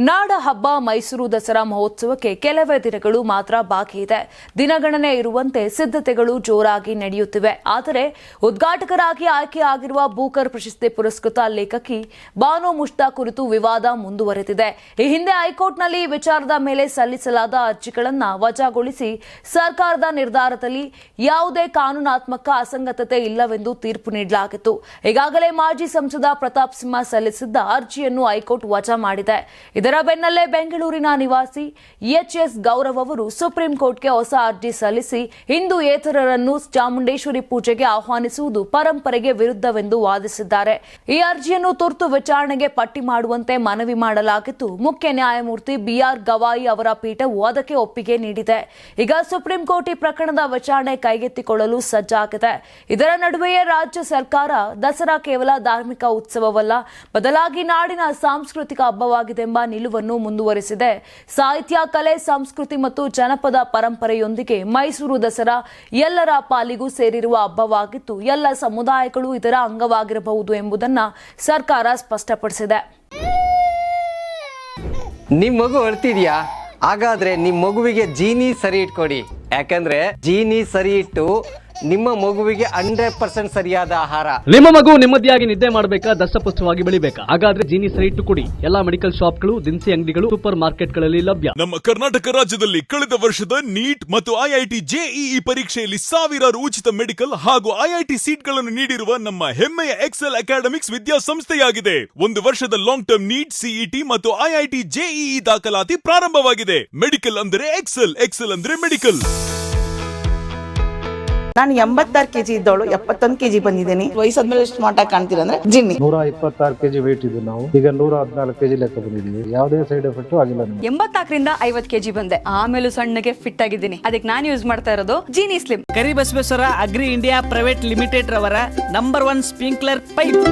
ನಾಡ ಹಬ್ಬ ಮೈಸೂರು ದಸರಾ ಮಹೋತ್ಸವಕ್ಕೆ ಕೆಲವೇ ದಿನಗಳು ಮಾತ್ರ ಬಾಕಿ ಇದೆ. ದಿನಗಣನೆ ಇರುವಂತೆ ಸಿದ್ಧತೆಗಳು ಜೋರಾಗಿ ನಡೆಯುತ್ತಿವೆ. ಆದರೆ ಉದ್ಘಾಟಕರಾಗಿ ಆಯ್ಕೆಯಾಗಿರುವ ಬೂಕರ್ ಪ್ರಶಸ್ತಿ ಪುರಸ್ಕೃತ ಲೇಖಕಿ ಬಾನು ಮುಷ್ತಾಕ್ ಕುರಿತು ವಿವಾದ ಮುಂದುವರೆದಿದೆ. ಈ ಹಿಂದೆ ಹೈಕೋರ್ಟ್ನಲ್ಲಿ ವಿಚಾರದ ಮೇಲೆ ಸಲ್ಲಿಸಲಾದ ಅರ್ಜಿಗಳನ್ನು ವಜಾಗೊಳಿಸಿ ಸರ್ಕಾರದ ನಿರ್ಧಾರದಲ್ಲಿ ಯಾವುದೇ ಕಾನೂನಾತ್ಮಕ ಅಸಂಗತತೆ ಇಲ್ಲವೆಂದು ತೀರ್ಪು ನೀಡಲಾಗಿತ್ತು. ಈಗಾಗಲೇ ಮಾಜಿ ಸಂಸದ ಪ್ರತಾಪ್ ಸಿಂಹ ಸಲ್ಲಿಸಿದ್ದ ಅರ್ಜಿಯನ್ನು ಹೈಕೋರ್ಟ್ ವಜಾ ಮಾಡಿದೆ. ಇದರ ಬೆನ್ನಲ್ಲೇ ಬೆಂಗಳೂರಿನ ನಿವಾಸಿ ಎಚ್ಎಸ್ ಗೌರವ್ ಅವರು ಸುಪ್ರೀಂ ಕೋರ್ಟ್ಗೆ ಹೊಸ ಅರ್ಜಿ ಸಲ್ಲಿಸಿ ಹಿಂದೂಯೇತರರನ್ನು ಚಾಮುಂಡೇಶ್ವರಿ ಪೂಜೆಗೆ ಆಹ್ವಾನಿಸುವುದು ಪರಂಪರೆಗೆ ವಿರುದ್ಧವೆಂದು ವಾದಿಸಿದ್ದಾರೆ. ಈ ಅರ್ಜಿಯನ್ನು ತುರ್ತು ವಿಚಾರಣೆಗೆ ಪಟ್ಟಿ ಮಾಡುವಂತೆ ಮನವಿ ಮಾಡಲಾಗಿದ್ದು, ಮುಖ್ಯ ನ್ಯಾಯಮೂರ್ತಿ ಬಿಆರ್ ಗವಾಯಿ ಅವರ ಪೀಠವು ಅದಕ್ಕೆ ಒಪ್ಪಿಗೆ ನೀಡಿದೆ. ಈಗ ಸುಪ್ರೀಂ ಕೋರ್ಟ್ ಈ ಪ್ರಕರಣದ ವಿಚಾರಣೆ ಕೈಗೆತ್ತಿಕೊಳ್ಳಲು ಸಜ್ಜಾಗಿದೆ. ಇದರ ನಡುವೆಯೇ ರಾಜ್ಯ ಸರ್ಕಾರ ದಸರಾ ಕೇವಲ ಧಾರ್ಮಿಕ ಉತ್ಸವವಲ್ಲ, ಬದಲಾಗಿ ನಾಡಿನ ಸಾಂಸ್ಕೃತಿಕ ಹಬ್ಬವಾಗಿದೆ ಎಂಬ ನಿಲುವನ್ನು ಮುಂದುವರೆಸಿದೆ. ಸಾಹಿತ್ಯ, ಕಲೆ, ಸಂಸ್ಕೃತಿ ಮತ್ತು ಜನಪದ ಪರಂಪರೆಯೊಂದಿಗೆ ಮೈಸೂರು ದಸರಾ ಎಲ್ಲರ ಪಾಲಿಗೂ ಸೇರಿರುವ ಹಬ್ಬವಾಗಿದ್ದು, ಎಲ್ಲ ಸಮುದಾಯಗಳು ಇದರ ಅಂಗವಾಗಿರಬಹುದು ಎಂಬುದನ್ನು ಸರ್ಕಾರ ಸ್ಪಷ್ಟಪಡಿಸಿದೆ. ನಿಮ್ ಮಗು ಅಳ್ತಿದ್ಯಾ? ಹಾಗಾದ್ರೆ ನಿಮ್ ಮಗುವಿಗೆ ಜೀನಿ ಸರಿ ಇಟ್ಕೊಡಿ. ಯಾಕಂದ್ರೆ ಜೀನಿ ಸರಿ ಇಟ್ಟು ನಿಮ್ಮ ಮಗುವಿಗೆ 100% ಸರಿಯಾದ ಆಹಾರ. ನಿಮ್ಮ ಮಗು ನೆಮ್ಮದಿಯಾಗಿ ನಿದ್ದೆ ಮಾಡಬೇಕಾ, ದಷ್ಟಪುಷ್ಟವಾಗಿ ಬೆಳಿಬೇಕಾ? ಹಾಗಾದ್ರೆ ಜೀನಿ ಸರಿ ಇಟ್ಟು ಕೊಡಿ. ಎಲ್ಲಾ ಮೆಡಿಕಲ್ ಶಾಪ್ಗಳು, ದಿನಸಿ ಅಂಗಡಿಗಳು, ಸೂಪರ್ ಮಾರ್ಕೆಟ್ಗಳಲ್ಲಿ ಲಭ್ಯ. ನಮ್ಮ ಕರ್ನಾಟಕ ರಾಜ್ಯದಲ್ಲಿ ಕಳೆದ ವರ್ಷದ ನೀಟ್ ಮತ್ತು ಐಐಟಿ ಜೆಇಇ ಪರೀಕ್ಷೆಯಲ್ಲಿ ಸಾವಿರಾರು ಉಚಿತ ಮೆಡಿಕಲ್ ಹಾಗೂ ಐಐಟಿ ಸೀಟ್ಗಳನ್ನು ನೀಡಿರುವ ನಮ್ಮ ಹೆಮ್ಮೆಯ ಎಕ್ಸೆಲ್ ಅಕಾಡೆಮಿಕ್ಸ್ ವಿದ್ಯಾಸಂಸ್ಥೆಯಾಗಿದೆ. ಒಂದು ವರ್ಷದ ಲಾಂಗ್ ಟರ್ಮ್ ನೀಟ್, ಸಿಇಟಿ ಮತ್ತು ಐಐಟಿ ಜೆಇಇ ದಾಖಲಾತಿ ಪ್ರಾರಂಭವಾಗಿದೆ. ಮೆಡಿಕಲ್ ಅಂದ್ರೆ ಎಕ್ಸೆಲ್, ಎಕ್ಸೆಲ್ ಅಂದ್ರೆ ಮೆಡಿಕಲ್. ನಾನು 86 kg ಇದ್ದವಳು 71 kg ಬಂದಿದ್ದೀನಿ. ವಯಸ್ಸಾದ್ಮೇಲೆ ಸ್ಮಾರ್ಟ್ ಆಗಿ ಕಾಣ್ತೀರಾ ಅಂದ್ರೆ ಜಿನ್ನಿ. 126 kg ವೇಟ್ ಇದ್ದು ನಾವು ಈಗ 114 kg ಲೆಕ್ಕ ಬಂದಿದ್ದೀವಿ. ಯಾವುದೇ ಸೈಡ್ ಎಫೆಕ್ಟ್ ಆಗಿಲ್ಲ. 84ರಿಂದ 50 kg ಬಂದೆ. ಆಮೇಲೆ ಸಣ್ಣಗೆ ಫಿಟ್ ಆಗಿದ್ದೀನಿ. ಅದಕ್ಕೆ ನಾನು ಯೂಸ್ ಮಾಡ್ತಾ ಇರೋದು Genie Slim. Karibasaveshwara agri India private limited ರವರ ನಂಬರ್ 1 ಸ್ಪ್ರಿಂಕ್ಲರ್ ಪೈಪ್.